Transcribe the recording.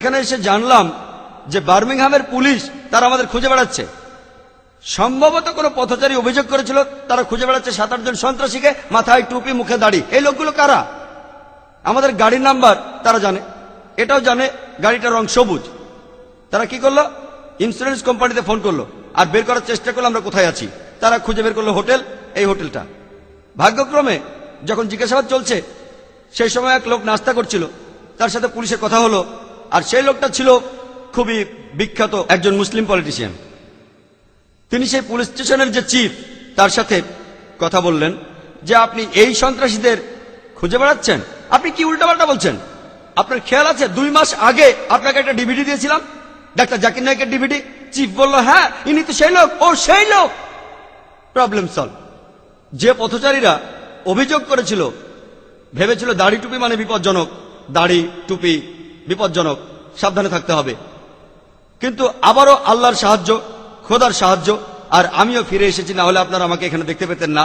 এখানে এসে জানলাম যে বার্মিংহামের পুলিশ তারা আমাদের খুঁজে বেড়াচ্ছে। সম্ভবত কোনো পথচারী অভিযোগ করেছিল তারা খুঁজে বেড়াচ্ছে 7-8 জন সন্ত্রাসীকে, মাথায় টুপি, মুখে দাড়ি। এই লোকগুলো কারা? আমাদের গাড়ির নাম্বার তারা জানে, এটাও জানে গাড়িটার রং সবুজ। তারা কি করলো? ইন্স্যুরেন্স কোম্পানিতে ফোন করলো আর বের করার চেষ্টা করলো আমরা কোথায় আছি। তারা খুঁজে বের করলো হোটেল, এই হোটেলটা। ভাগ্যক্রমে যখন জিজ্ঞাসাবাদ চলছে সেই সময় এক লোক নাস্তা করছিল, তার সাথে পুলিশের কথা হলো। আর সেই লোকটা ছিল খুবই বিখ্যাত একজন মুসলিম পলিটিশিয়ান। তিনি সেই পুলিশ স্টেশনের যে চিফ তার সাথে কথা বললেন যে আপনি এই সন্ত্রাসীদের খুঁজে বেড়াচ্ছেন, আপনি কি উল্টাপাল্টা বলছেন? আপনার খেয়াল আছে 2 মাস আগে আপনাকে একটা ডিভিডি দিয়েছিলাম, ডাক্তার জাকির নায়েকের ডিভিডি। চিফ বলল হ্যাঁ ইনি তো সেই লোক। ও সেই লোক। Problem solve. যে পথচারীরা অভিযোগ করেছিল ভেবেছিল দাড়ি টুপি মানে বিপজ্জনক, দাড়ি টুপি বিপজ্জনক, সাবধানে থাকতে হবে। কিন্তু আবারও আল্লাহর সাহায্য, খোদার সাহায্য, আর আমিও ফিরে এসেছি, না হলে আপনারা আমাকে এখানে দেখতে পেতেন না।